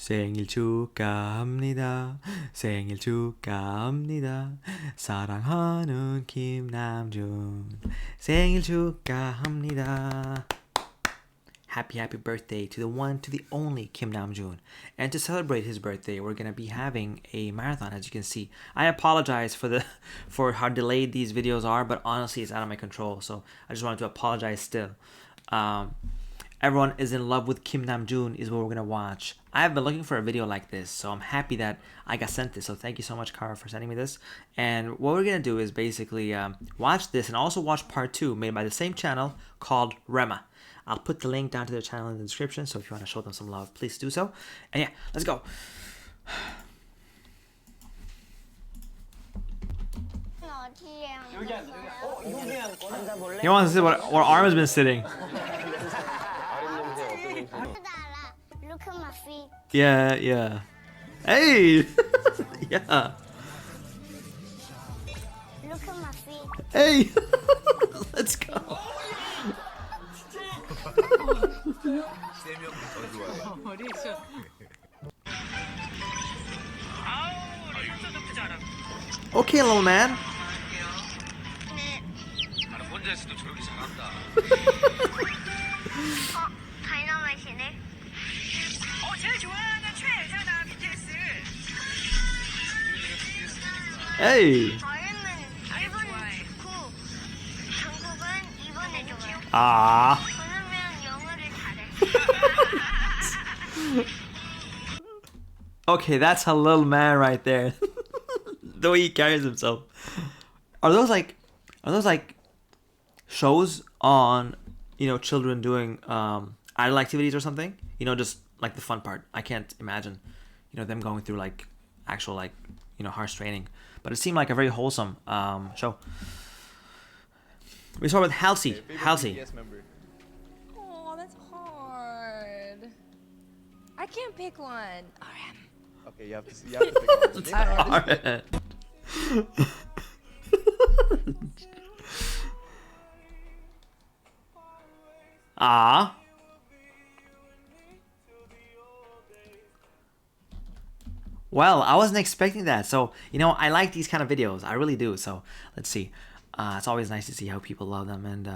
생일 축하합니다. 생일 축하합니다. 사랑하는 김남준. 생일 축하합니다. Happy birthday to the one, to the only Kim Namjoon. And to celebrate his birthday, we're gonna be having a marathon, as you can see. I apologize for how delayed these videos are, but honestly, it's out of my control. So I just wanted to apologize still. Everyone is in love with Kim Namjoon is what we're gonna watch. I have been looking for a video like this, so I'm happy that I got sent this. So thank you so much, Kara, for sending me this. And what we're gonna do is basically watch this and also watch part 2 made by the same channel called Rema. I'll put the link down to their channel in the description, so if you want to show them some love, please do so. And yeah, let's go. He wants to see what arm has been sitting. Look at my feet. Yeah. Hey! Yeah. Look at my feet. Hey! Let's go. Okay, little man. 다이너마이트네. 제일 좋아하는 최애잖아, BTS. Hey. 저희는 1번 9, 한국은 2번에 좋아요. Ah. 그러면 영어를 잘해. Okay, that's a little man right there. The way he carries himself. Are those like shows on, children doing idle activities or something? Just like the fun part. I can't imagine, them going through like actual harsh training. But it seemed like a very wholesome show. We start with Halsey. Halsey. Oh, that's hard. I can't pick one. RM. Okay, you have to pick one. Alright. Ah. Well, I wasn't expecting that. So, I like these kind of videos. I really do. So, let's see. It's always nice to see how people love them. And,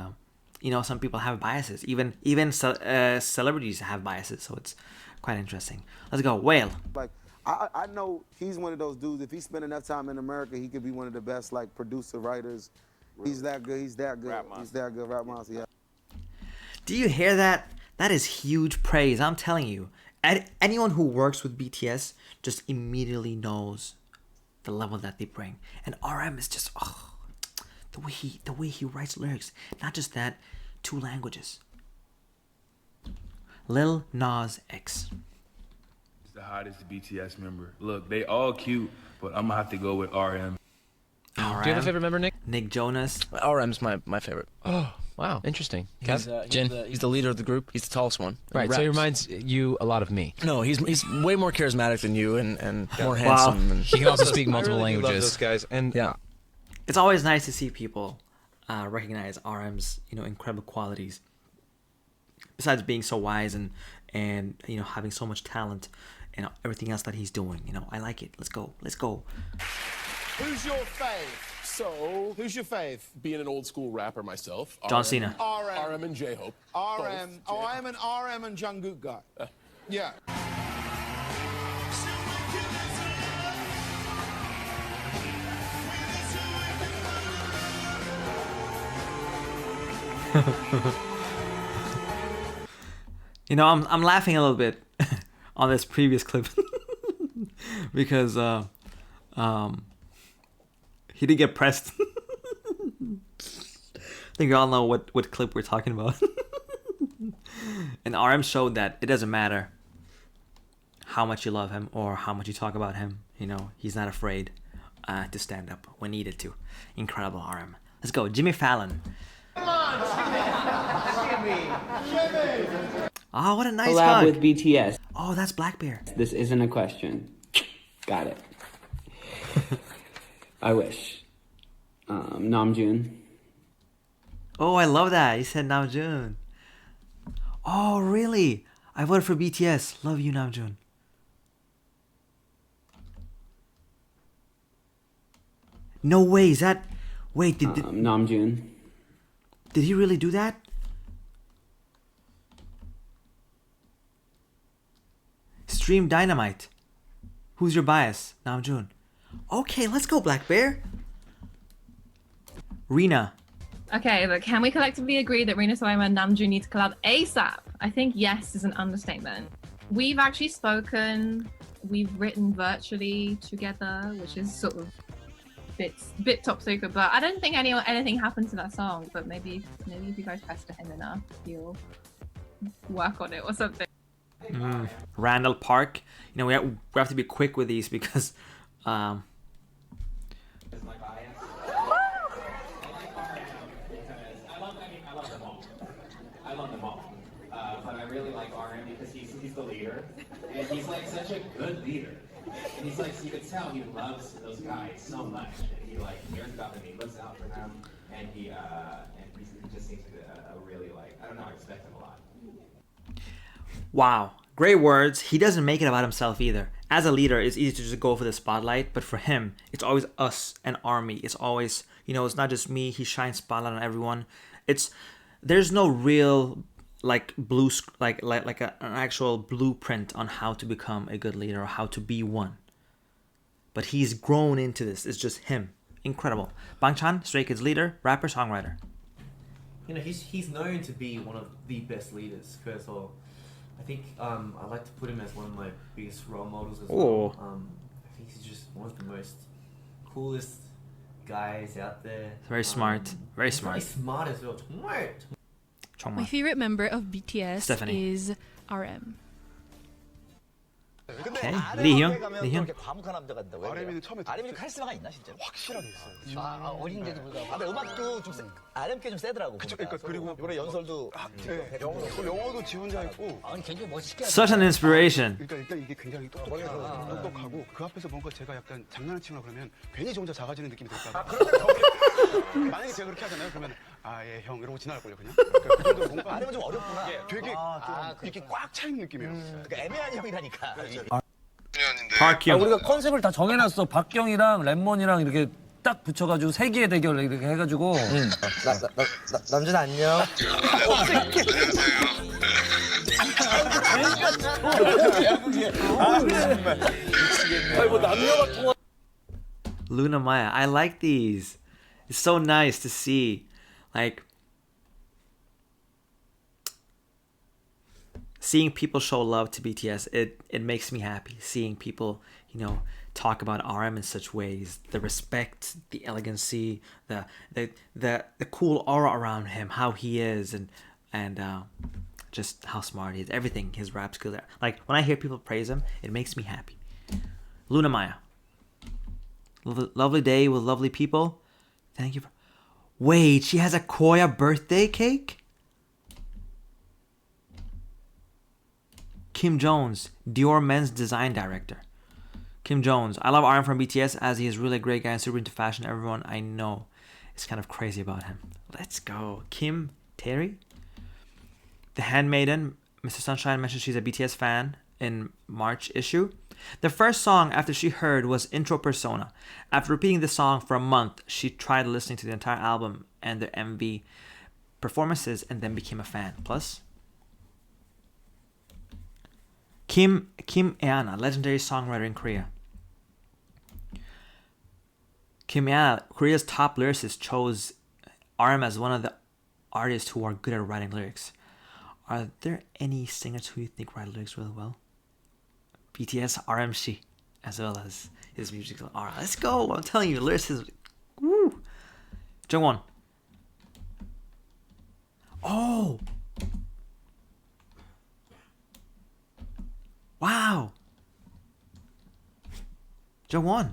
some people have biases. Even celebrities have biases. So, it's quite interesting. Let's go. Whale. Like, I know he's one of those dudes. If he spent enough time in America, he could be one of the best, producer, writers. He's that good. He's that good. He's that good. Rap monster, yeah. Do you hear that? That is huge praise. I'm telling you. Anyone who works with BTS just immediately knows the level that they bring. And RM is just the way he writes lyrics. Not just that, 2 languages. Lil Nas X. He's the hottest BTS member. Look, they all cute, but I'm gonna have to go with RM. Do you have a favorite member, Nick? Nick Jonas. RM's my favorite. Oh, wow, interesting. Jin? He's the leader of the group. He's the tallest one. Right, so he reminds you a lot of me. No, he's way more charismatic than you and more handsome. And he can also speak multiple I really languages. love those guys. And yeah, It's always nice to see people recognize RM's incredible qualities. Besides being so wise and having so much talent and everything else that he's doing, I like it. Let's go. Who's your fave? So, who's your fave? Being an old school rapper myself. John Cena. RM and J-Hope. RM. Oh, I'm an RM and Jungkook guy. Yeah. I'm laughing a little bit on this previous clip because he did get pressed. I think we all know what clip we're talking about. And RM showed that it doesn't matter how much you love him or how much you talk about him. He's not afraid to stand up when needed to. Incredible RM. Let's go. Jimmy Fallon. Come on, Jimmy. Oh, what a nice Collab hug. with BTS. Oh, that's Black Bear. This isn't a question. Got it. I wish. Namjoon. Oh, I love that. He said Namjoon. Oh, really? I voted for BTS. Love you, Namjoon. No way. Is that? Wait, Namjoon. did he really do that? Stream Dynamite. Who's your bias? Namjoon. Okay, let's go, Black Bear. Rena. Okay, but can we collectively agree that Rina Sawayama and Namjoon need to collab ASAP? I think yes is an understatement. We've actually spoken, we've written virtually together, which is sort of bit top secret, but I don't think anything happened to that song. But maybe if you guys pester him enough, he'll work on it or something. Randall Park. You know, we have to be quick with these because I love them all. But I really like RM because he's the leader. And he's like such a good leader. And he's like, you could tell he loves those guys so much. And he like cares about them, he looks out for them. And he just seems to really like, I don't know, I respect him a lot. wow, great words. He doesn't make it about himself either. As a leader, it's easy to just go for the spotlight, but for him, it's always us and army. It's always, you know, it's not just me. He shines spotlight on everyone. There's no real like an actual blueprint on how to become a good leader or how to be one. But he's grown into this. It's just him. Incredible. Bangchan, Stray Kids leader, rapper, songwriter. You know, he's known to be one of the best leaders. First of all, I think I like to put him as one of my biggest role models as well. I think he's just one of the most coolest guys out there. Very smart. Very smart. Very smart as well. Smart. My favorite member of BTS Stephanie. is RM. Okay. 리희영. 과묵한 남자 같다고. RM이는 처음에 RM이 카리스마가 있나 진짜? 확실하게 있어요. 어린데도 불구하고. 근데 음악도 좀 RM께 좀 세더라고. 그쵸. 그러니까 그리고 이번에 연설도 영어도 지 혼자 했고. 아니 굉장히 멋있게. Such an inspiration. 그러니까 일단 이게 굉장히 똑똑하고 그 앞에서 뭔가 제가 약간 장난을 치거나 그러면 괜히 저 혼자 작아지는 느낌이 들까 봐. 만약에 제가 그렇게 하잖아요. 그러면 예 형 이러고 지나갈 걸요 그냥. 그 정도 뭔가 RM은 좀 어렵구나. 되게 이렇게 꽉 차 있는 느낌이에요. 그러니까 애매한 형이라니까. 박형. 우리가 컨셉을 다 정해놨어. 박경이랑 랩몬이랑 이렇게 딱 붙여가지고 세기의 대결 이렇게 해가지고. 남준 안녕. Luna Maya. I like these. It's so nice to see. Like, seeing people show love to BTS, it makes me happy. Seeing people, you know, talk about RM in such ways, the respect, the elegancy, the cool aura around him, how he is, and just how smart he is. Everything, his rap skills. Like when I hear people praise him, it makes me happy. Luna Maya. Lovely day with lovely people. Thank you for. Wait, she has a Koya birthday cake? Kim Jones, Dior men's design director. Kim Jones, I love RM from BTS as he is really a great guy and super into fashion. Everyone I know is kind of crazy about him. Let's go. Kim Terry. The Handmaiden, Mr. Sunshine mentioned she's a BTS fan in March issue. The first song after she heard was Intro Persona. After repeating the song for a month, she tried listening to the entire album and the MV performances and then became a fan. Plus, Kim Eana, legendary songwriter in Korea. Kim Eana, Korea's top lyricist, chose RM as one of the artists who are good at writing lyrics. Are there any singers who you think write lyrics really well? BTS, RM Shi, as well as his musical. Alright, let's go. I'm telling you, lyricist. Woo! Jungwon. Oh! Wow! Jungwon.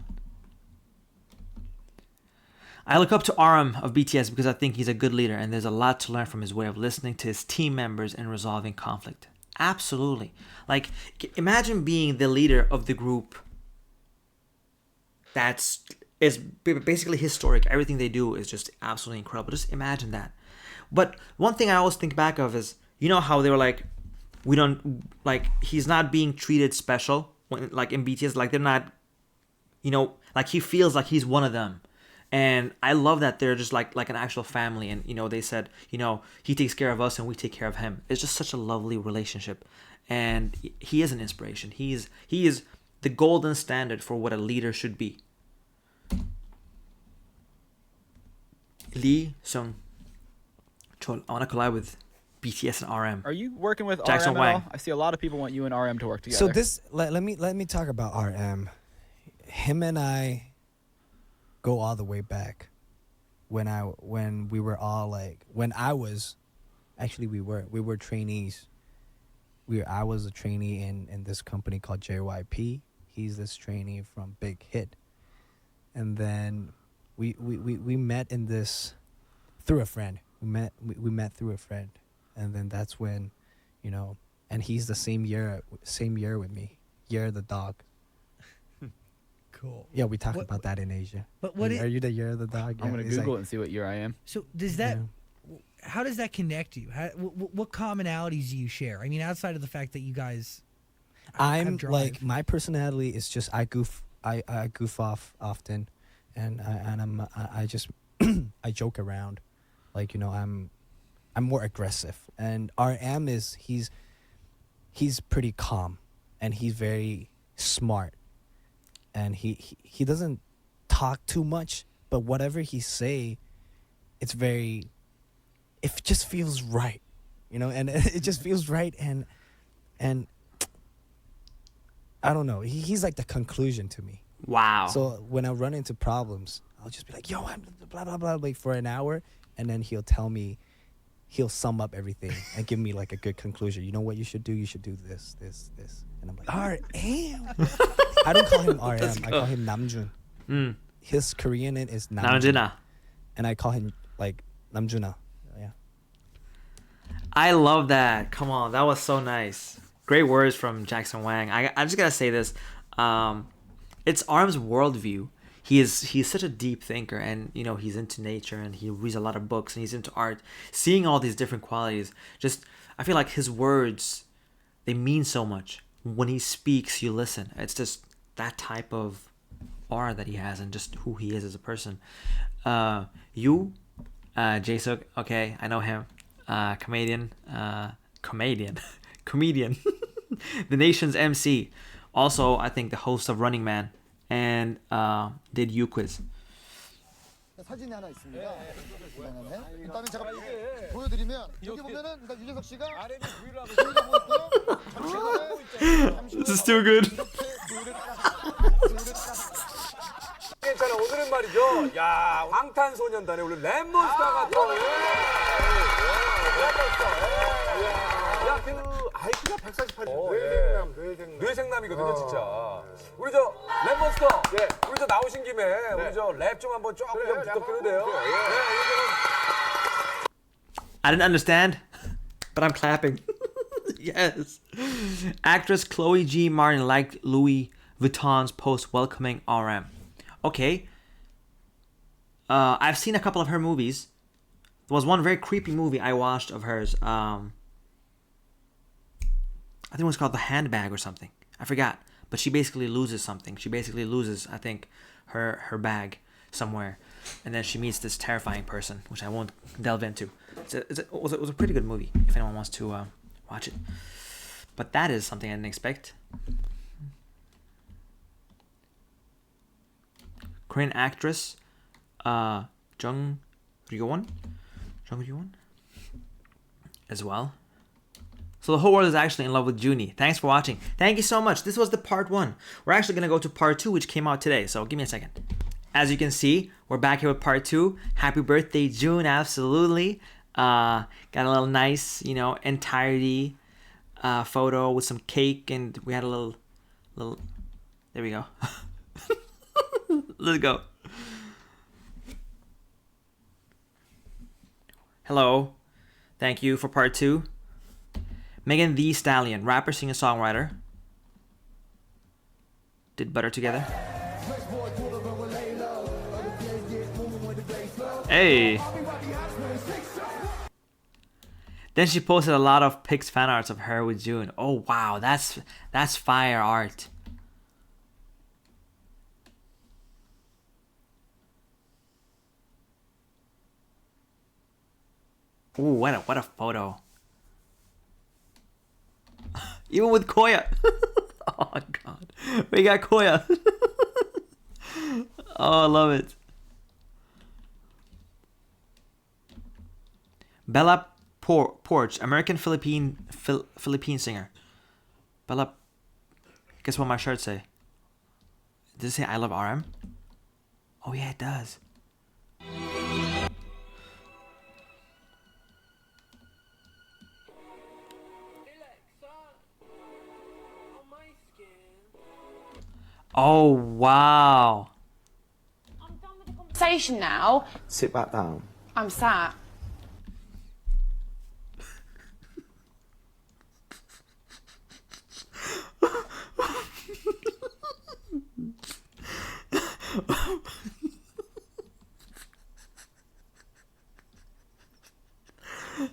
I look up to RM of BTS because I think he's a good leader and there's a lot to learn from his way of listening to his team members and resolving conflict. Absolutely. Like, imagine being the leader of the group is basically historic. Everything they do is just absolutely incredible. Just imagine that. But one thing I always think back of is, you know how they were like, we don't, like, he's not being treated special, when, like in BTS, like they're not, you know, like he feels like he's one of them. And I love that they're just like an actual family. And they said, he takes care of us and we take care of him. It's just such a lovely relationship. And he is an inspiration. He is the golden standard for what a leader should be. Lee Sung Chol. I want to collab with BTS and RM. Are you working with Jackson RM Wang. at all? I see a lot of people want you and RM to work together. So this, let me talk about RM. Him and I go all the way back. When we were all we were trainees. I was a trainee in this company called JYP. He's this trainee from Big Hit, and then we met in this through a friend. We met through a friend, and then that's when, and he's the same year with me, year of the dog. Cool. Yeah, we talked about that in Asia. But are you the year of the dog? I'm Yeah, gonna he's Google it and see what year I am. So does that? How does that connect you? What commonalities do you share? I mean, outside of the fact that you guys, I'm drive. like, my personality is just I goof off often, and I just I joke around, I'm more aggressive, and RM is he's pretty calm, and he's very smart, and he doesn't talk too much, but whatever he say, it just feels right, and it just feels right, and I don't know. He's like the conclusion to me. Wow. So when I run into problems, I'll just be like, yo, I'm blah, blah, blah, like for an hour. And then he'll sum up everything and give me like a good conclusion. You know what you should do? You should do this, this, this. And I'm like, RM. I don't call him RM. I call him Namjoon. His Korean name is Namjoon. And I call him like Namjoona. Yeah. I love that. Come on, that was so nice. Great words from Jackson Wang. I just gotta say this. It's RM's worldview. He's such a deep thinker, and he's into nature, and he reads a lot of books, and he's into art. Seeing all these different qualities, I feel like his words, they mean so much. When he speaks, you listen. It's just that type of aura that he has, and just who he is as a person. Jae-suk, okay, I know him. Comedian. The nation's MC. Also, I think the host of Running Man, and did U Quiz. 사진이 하나 있습니다. 일단은 제가 보여드리면 여기 보면은 일단 유재석 씨가 This is too good. 괜찮아. 오늘은 말이죠. 야, 방탄소년단의 우리 랩몬스터가 또 야, 그 IQ가 148. 뇌생남이거든요, 진짜. 우리 저 랩몬스터. 우리 저 나오신 김에 우리 저 랩 좀 한번 조금 좀 부탁드려도 돼요. I didn't understand, but I'm clapping. Yes. Actress Chloe G. Martin liked Louis Vuitton's post welcoming RM. Okay. I've seen a couple of her movies. There was one very creepy movie I watched of hers. I think it was called The Handbag or something. I forgot. But she basically loses something. She basically loses, I think, her bag somewhere. And then she meets this terrifying person, which I won't delve into. It was a pretty good movie, if anyone wants to watch it. But that is something I didn't expect. Korean actress Jung Ryewon as well. So the whole world is actually in love with Junie. Thanks for watching. Thank you so much. This was the part 1. We're actually going to go to part 2, which came out today. So give me a second. As you can see, we're back here with part 2. Happy birthday, June. Absolutely. Got a little nice, entirety photo with some cake. And we had a little there we go. Let's go. Hello. Thank you for part 2. Megan Thee Stallion, rapper, singer, songwriter. Did Butter together. Hey. Then she posted a lot of pics, fan arts of her with June. Oh wow, that's fire art. Ooh, what a photo. Even with Koya. Oh my god. We got Koya. Oh, I love it. Bella Porch, American Philippine singer. Bella, guess what my shirt say? Does it say I love RM? Oh yeah, it does. Oh wow. Conversation now. Sit back down. I'm sat.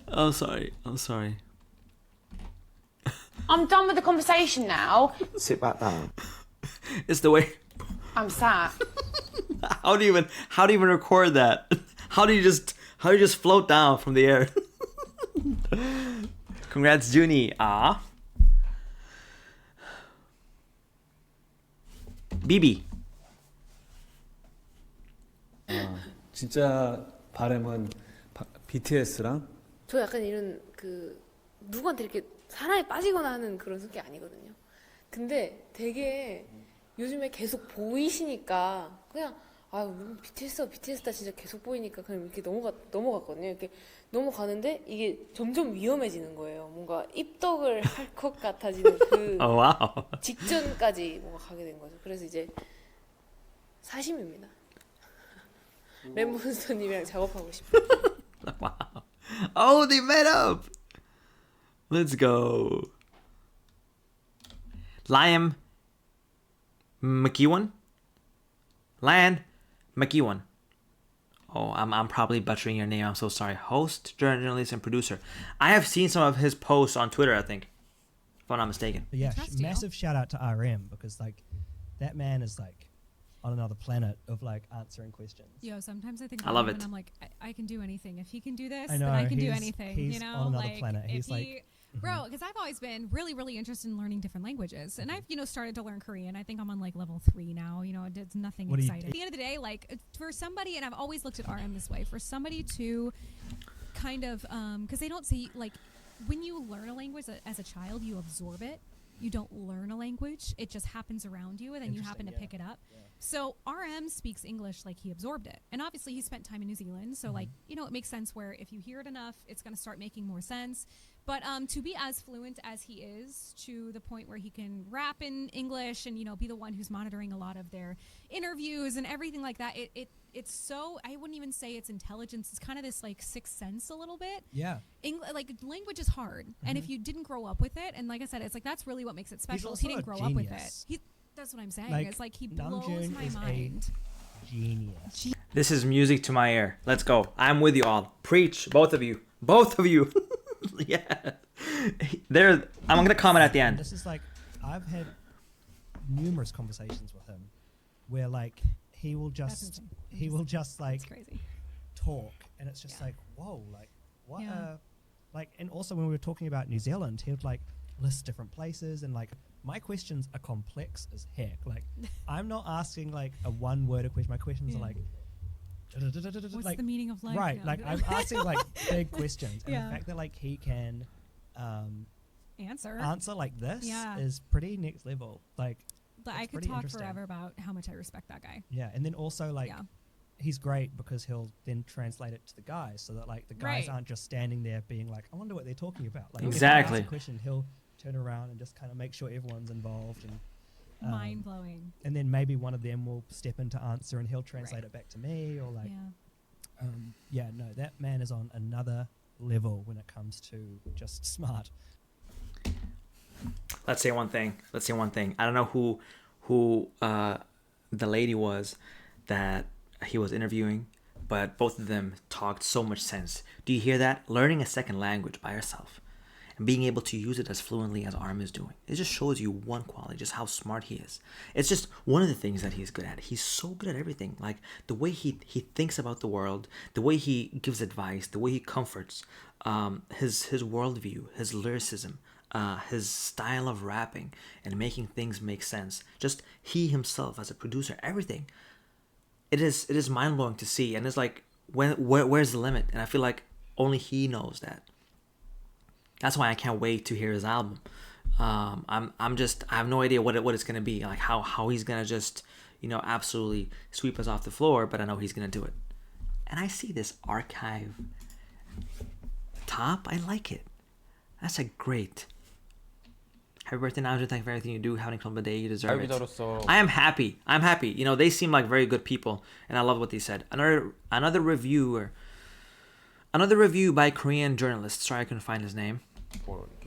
I'm sorry. I'm sorry. I'm done with the conversation now. Sit back down. It's the way. I'm sat. How do you even record that? How do you just float down from the air? Congrats, Junie. Ah. BB. 진짜 바람은 BTS랑 저 약간 이런 그 누구한테 이렇게 사랑에 빠지거나 하는 그런 성격이 아니거든요. 근데 되게 요즘에 계속 보이시니까 그냥 BTS다 진짜 계속 보이니까 그냥 이렇게 넘어갔거든요. 이렇게 넘어가는데 이게 점점 위험해지는 거예요. 뭔가 입덕을 할 것 같아지는 그 직전까지 뭔가 가게 된 거죠. 그래서 이제 사심입니다. 램몬스터님이랑 작업하고 싶어요. Wow. Oh, they met up. Let's go. Liam McEwan. Oh, I'm probably butchering your name. I'm so sorry. Host, journalist, and producer. I have seen some of his posts on Twitter, I think, if I'm not mistaken. But yeah, massive shout out to RM because like that man is like on another planet of like answering questions. Yo, sometimes I think I love about him it. and I'm like, I can do anything. If he can do this, I know, then I can do he's- anything. he's You know, on another like planet. He's if like- he, bro, because I've always been really, really interested in learning different languages, and I've started to learn Korean. I think I'm on like level 3 now. It's nothing What do you exciting. do? At the end of the day, like for somebody, and I've always looked at RM this way, for somebody to kind of because they don't see like when you learn a language as a child, you absorb it. You don't learn a language; it just happens around you, and then you happen to pick it up. So RM speaks English like he absorbed it, and obviously he spent time in New Zealand. So like it makes sense where if you hear it enough, it's going to start making more sense. But to be as fluent as he is, to the point where he can rap in English and be the one who's monitoring a lot of their interviews and everything like that, it's so, I wouldn't even say it's intelligence. It's kind of this like sixth sense a little bit. Yeah. Like language is hard, and if you didn't grow up with it, and like I said, it's like that's really what makes it special. Is he also didn't a grow up with it. genius. That's what I'm saying. Like, it's like he blows Namjoon my is a mind. Genius. This is music to my ear. Let's go. I'm with you all. Preach, both of you. Both of you. Yeah. I'm gonna comment at the end. This is like I've had numerous conversations with him where like he will just like crazy. talk and it's just like whoa, like what Yeah. like, and also when we were talking about New Zealand, he would like list different places and like my questions are complex as heck. Like I'm not asking like a one word question. My questions are like What's like, the meaning of life? right, Yeah. like I'm asking like big questions, and Yeah. the fact that like he can answer like this Yeah. is pretty next level. Like, But I it's could pretty talk interesting. forever about how much I respect that guy. Yeah, and then also like Yeah. he's great because he'll then translate it to the guys, so that like the guys Right. aren't just standing there being like, I wonder what they're talking about. Like, if I Exactly. ask a question, he'll turn around and just kind of make sure everyone's involved and. Mind blowing. And then maybe one of them will step in to answer, and he'll translate it back to me, or like, no, that man is on another level when it comes to just smart. Let's say one thing. I don't know who the lady was that he was interviewing, but both of them talked so much sense. Do you hear that? Learning a second language by yourself and being able to use it as fluently as Arm is doing. It just shows you one quality, just how smart he is. It's just one of the things that he's good at. He's so good at everything. Like the way he thinks about the world, the way he gives advice, the way he comforts. his worldview, his lyricism, his style of rapping and making things make sense. Just he himself as a producer, everything. It is mind blowing to see, and it's like where's the limit? And I feel like only he knows that. That's why I can't wait to hear his album. I have no idea what it's gonna be, like how he's gonna just absolutely sweep us off the floor, but I know he's gonna do it. And I see this archive top. I like it. That's a great. Happy birthday, Namjoon. Thank you for everything you do. Having come the day you deserve it. I am happy. I'm happy. They seem like very good people, and I love what they said. Another review by Korean journalist. Sorry, I couldn't find his name.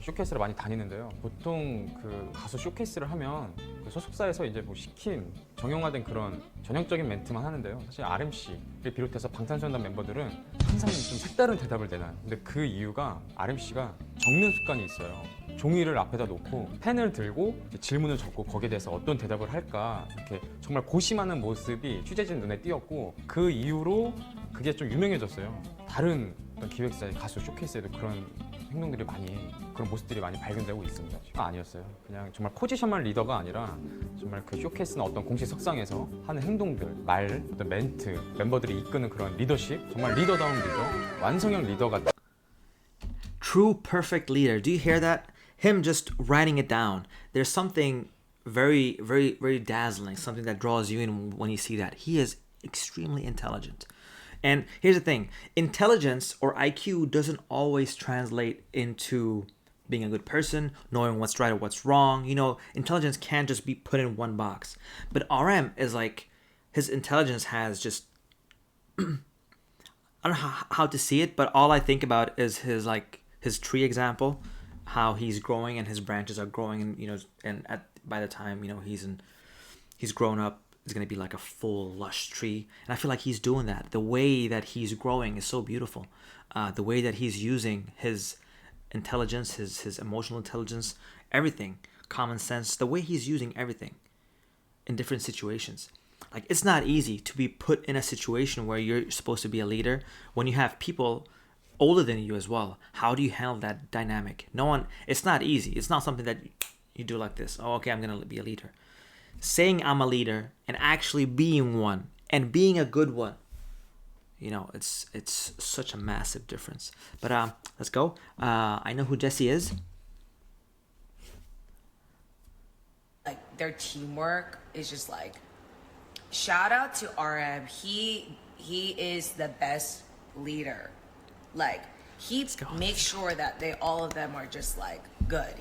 쇼케이스를 많이 다니는데요. 보통 그 가수 쇼케이스를 하면 그 소속사에서 이제 뭐 시킨 정형화된 그런 전형적인 멘트만 하는데요. 사실 RMC를 비롯해서 방탄소년단 멤버들은 항상 좀 색다른 대답을 내놔요. 근데 그 이유가 RMC가 적는 습관이 있어요. 종이를 앞에다 놓고 펜을 들고 질문을 적고 거기에 대해서 어떤 대답을 할까 이렇게 정말 고심하는 모습이 취재진 눈에 띄었고 그 이후로 그게 좀 유명해졌어요. 다른 어떤 기획사, 가수 쇼케이스에도 그런 행동들이 많이 그런 모습들이 많이 발견되고 있습니다. 아니었어요. 그냥 정말 포지션만 리더가 아니라 정말 그 쇼케이스나 어떤 공식 석상에서 하는 행동들, 말, 어떤 멘트, 멤버들이 이끄는 그런 리더십, 정말 리더다운 리더, 완성형 리더 같은. True perfect leader. Do you hear that? Him just writing it down. There's something very, very, very dazzling, something that draws you in when you see that. He is extremely intelligent. And here's the thing, intelligence or IQ doesn't always translate into being a good person, knowing what's right or what's wrong. Intelligence can't just be put in one box. But RM is like, his intelligence has just, I don't know how to see it, but all I think about is his tree example, how he's growing and his branches are growing, and by the time, he's grown up, is going to be like a full lush tree. And I feel like he's doing that. The way that he's growing is so beautiful. The way that he's using his intelligence, his emotional intelligence, everything, common sense, the way he's using everything in different situations. Like, it's not easy to be put in a situation where you're supposed to be a leader when you have people older than you as well. How do you handle that dynamic? It's not easy. It's not something that you do like this. Oh, okay, I'm going to be a leader. Saying I'm a leader and actually being one and being a good one, it's such a massive difference. But let's go. I know who Jessie is. Like, their teamwork is just like, shout out to RM. He is the best leader. Like, he makes sure that all of them are just like good,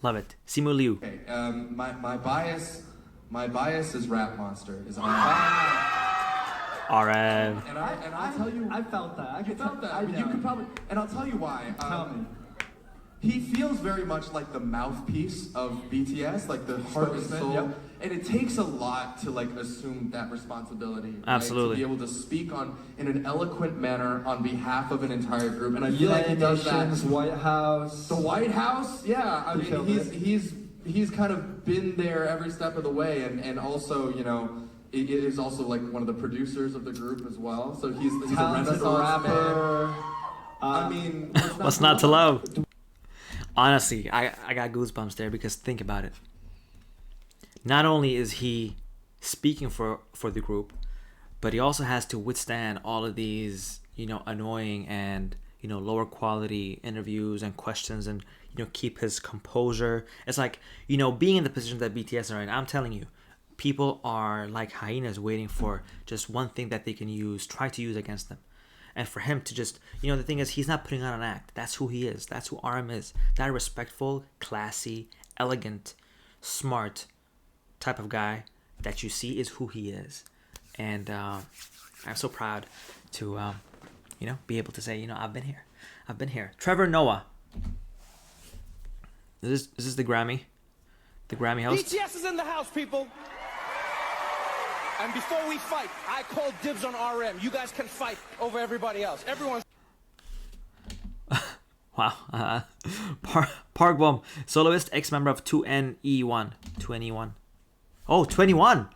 Love it. Simu Liu. Okay, my bias is Rap Monster. Is RM. RM. And I'll tell you. I felt that. I felt that. You could probably. And I'll tell you why. Tell me. He feels very much like the mouthpiece of BTS, like the heart and soul. Yep. And it takes a lot to assume that responsibility. Absolutely. Right? To be able to speak in an eloquent manner on behalf of an entire group. And I feel like he does that. White House. The White House? Yeah. I mean, he's kind of been there every step of the way, and also, it is also like one of the producers of the group as well. So he's a Renaissance rapper. I mean, what's not to love? Honestly, I got goosebumps there because think about it. Not only is he speaking for the group, but he also has to withstand all of these, annoying and, lower quality interviews and questions and, keep his composure. It's like, being in the position that BTS are in, I'm telling you, people are like hyenas waiting for just one thing that they can try to use against them. And for him to just, the thing is, he's not putting on an act. That's who he is. That's who RM is. That respectful, classy, elegant, smart type of guy that you see is who he is. And I'm so proud to, be able to say, I've been here. I've been here. Trevor Noah. Is this the Grammy? The Grammy host? BTS is in the house, people. And before we fight, I call dibs on RM. You guys can fight over everybody else. Everyone's... Wow. Park Bom, soloist, ex-member of 2NE1. 2NE1. Oh, 21.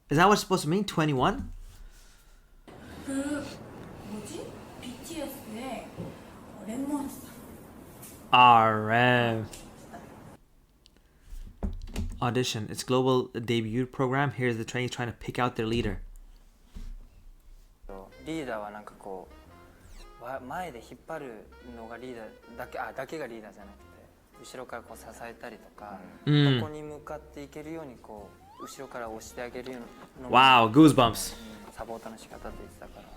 Is that what it's supposed to mean? 21? RM. Audition. It's global debut program. Here's the trainees trying to pick out their leader. リーダーはなんかこう前で引っ張るのがリーダーだけがリーダーじゃなくて後ろからこう支えたりとか、ここに向かっていけるようにこう後ろから押してあげるような Wow, goosebumps. サポートの仕方って言ってたから。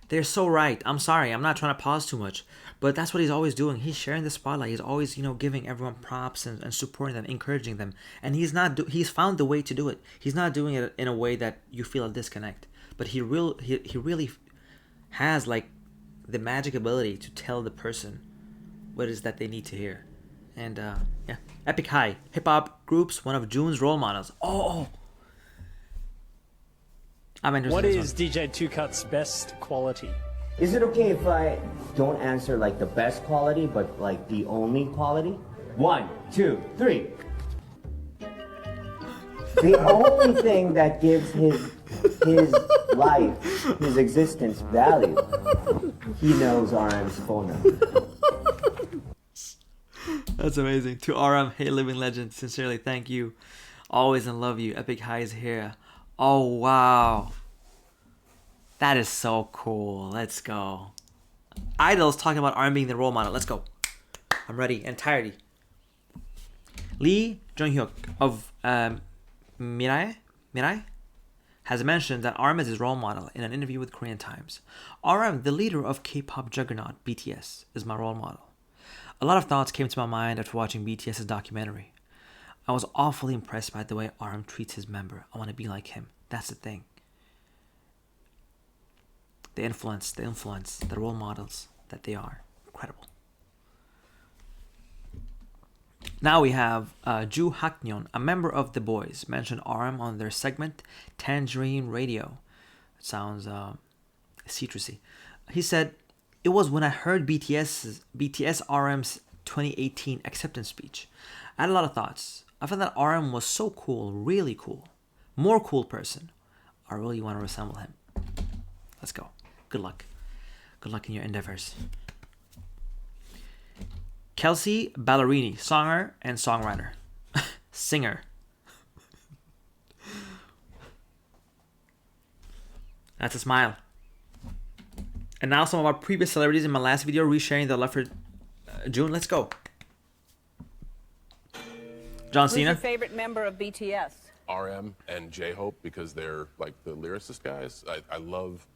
They're so right. I'm sorry. I'm not trying to pause too much. But that's what he's always doing. He's sharing the spotlight. He's always, giving everyone props and supporting them, encouraging them. And he's found the way to do it. He's not doing it in a way that you feel a disconnect. But he really has like the magic ability to tell the person what it is that they need to hear. And yeah, Epic High, hip hop groups, one of June's role models. Oh, I'm interested. What in is DJ Two Cut's best quality? Is it okay if I don't answer like the best quality, but like the only quality? 1, 2, 3. The only thing that gives his life, his existence value, he knows RM's phone number. That's amazing. To RM, hey living legend, sincerely thank you. Always and love you. Epic High is here. Oh wow. That is so cool. Let's go. Idols talking about RM being the role model. Let's go. I'm ready. Entirety. Lee Jung-hyuk of Mirai has mentioned that RM is his role model in an interview with Korean Times. RM, the leader of K-pop juggernaut BTS, is my role model. A lot of thoughts came to my mind after watching BTS's documentary. I was awfully impressed by the way RM treats his member. I want to be like him. That's the thing. The influence, the role models that they are. Incredible. Now we have Ju Haknyeon, a member of The Boys, mentioned RM on their segment Tangerine Radio. It sounds citrusy. He said, "It was when I heard BTS RM's 2018 acceptance speech. I had a lot of thoughts. I felt that RM was so cool, really cool. More cool person. I really want to resemble him. Let's go. Good luck. Good luck in your endeavors." Kelsey Ballerini, songer and songwriter. Singer. That's a smile. And now some of our previous celebrities in my last video resharing the love for June. Let's go. John Who's Cena. your favorite member of BTS? RM and J-Hope, because they're like the lyricist guys. I love,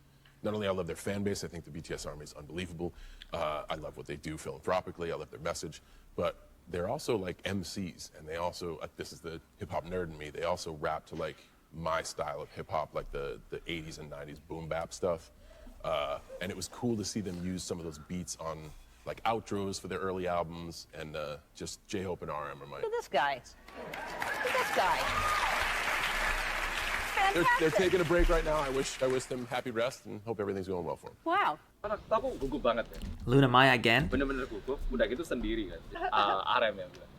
not only I love their fan base, I think the BTS Army is unbelievable. I love what they do philanthropically, I love their message, but they're also like MCs, and they also, this is the hip-hop nerd in me, they also rap to like my style of hip-hop, like the 80s and 90s boom bap stuff. And it was cool to see them use some of those beats on like outros for their early albums, and just J-Hope and RM are my... Look at this guy. Look at this guy. They're taking a break right now. I wish them happy rest and hope everything's going well for them. Wow. Aku gugup banget ya. Luna Maya again. Bener-bener gugup. Udah gitu sendiri kan. RM yang bilang.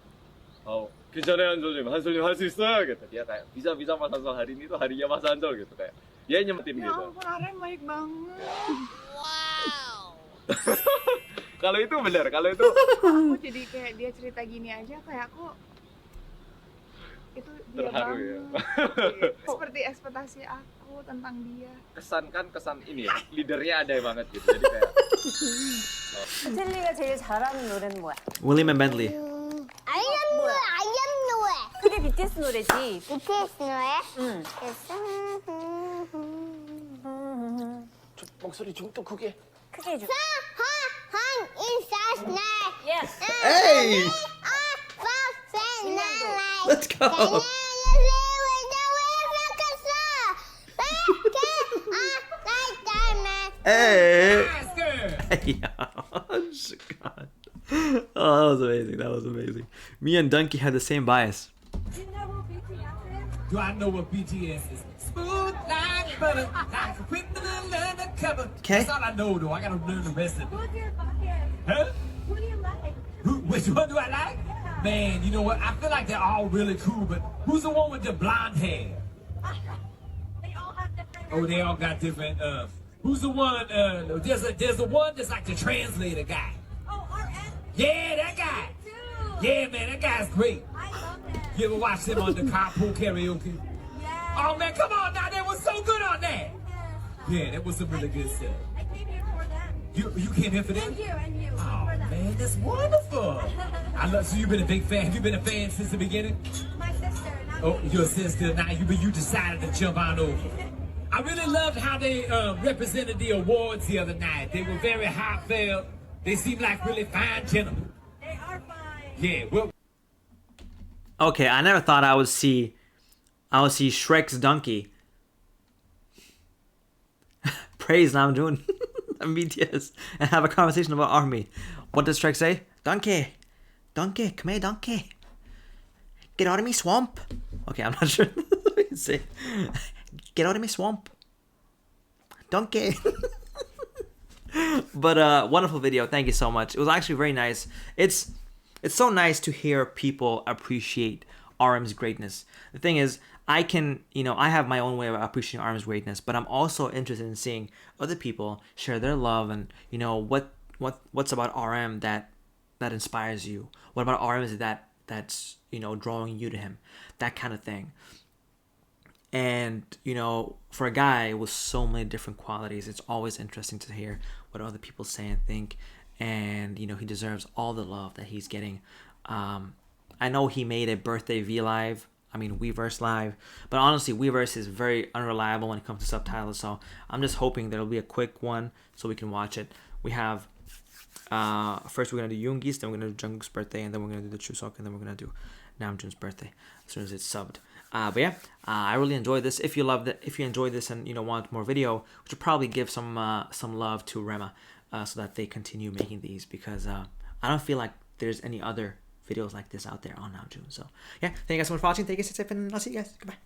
Oh, kejarnya Hansul harus bisa gitu. Dia kayak bisa Mas Hansul hari ini tuh harinya Mas Hansul gitu kayak. Dia nyemetin gitu. Ya ampun, RM baik banget. Wow. Kalau itu bener, kalau itu. Aku jadi kayak dia cerita gini aja kayak aku itu dia terharu banget. Ya. Seperti ekspektasi aku tentang dia. Kesan ini ya, leadernya ada banget gitu. Jadi kayak 첼리가 제일 잘하는 노래는 뭐야? William and Bentley. 아이엠 노래. 그게 BTS 노래지. BTS 노래? 응. 목소리 좀 더 크게. 크게 해줘. 한 인사스네. Yes. Hey! Let's go. Hey! Hey, God. Oh, that was amazing. That was amazing. Me and Donkey had the same bias. Do I know what BTS is? Smooth like butter, like a quick little undercover. Okay. That's all I know, though. I gotta learn the rest of it. Who's your bucket? Huh? Who do you like? Which one do I like? Man, you know what? I feel like they're all really cool, but who's the one with the blonde hair? They all have different. Oh, they all got different. Who's the one? There's the one that's like the translator guy. Oh, RM. Yeah, that guy. Yeah, man, that guy's great. You ever watch him on the carpool karaoke? Oh man, come on now, they was so good on that. Yeah, that was some really good stuff. I came here for them. You came here for them? And you, and you. Oh man, that's wonderful. I love. So you've been a big fan. Have you been a fan since the beginning? My sister. Oh, your sister. Now you decided to jump on over. I really loved how they represented the awards the other night. They were very heartfelt. They seemed like really fine gentlemen. They are fine. Yeah. Well. Okay, I never thought I would see Shrek's donkey praise Namjoon and BTS and have a conversation about ARMY. What does Shrek say? Donkey, donkey, come here, donkey. Get out of me swamp. Okay, I'm not sure. What you say? Get out of me swamp. Donkey. But wonderful video. Thank you so much. It was actually very nice. It's so nice to hear people appreciate RM's greatness. The thing is, I have my own way of appreciating RM's greatness, but I'm also interested in seeing other people share their love and what's about RM that inspires you. What about RM is that's drawing you to him, that kind of thing. And for a guy with so many different qualities, it's always interesting to hear what other people say and think. And he deserves all the love that he's getting. I know he made a birthday Weverse live, but honestly Weverse is very unreliable when it comes to subtitles, so I'm just hoping there'll be a quick one so we can watch it. We have first we're gonna do Yoongi's, then we're gonna do Jungkook's birthday, and then we're gonna do the Chuseok, and then we're gonna do Namjoon's birthday as soon as it's subbed. But yeah, I really enjoyed this. If you enjoyed this and want more video, we should probably give some love to Rema so that they continue making these, because I don't feel like there's any other videos like this out there on Namjoon. So yeah, thank you guys so much for watching. Thank you, and I'll see you guys. Goodbye.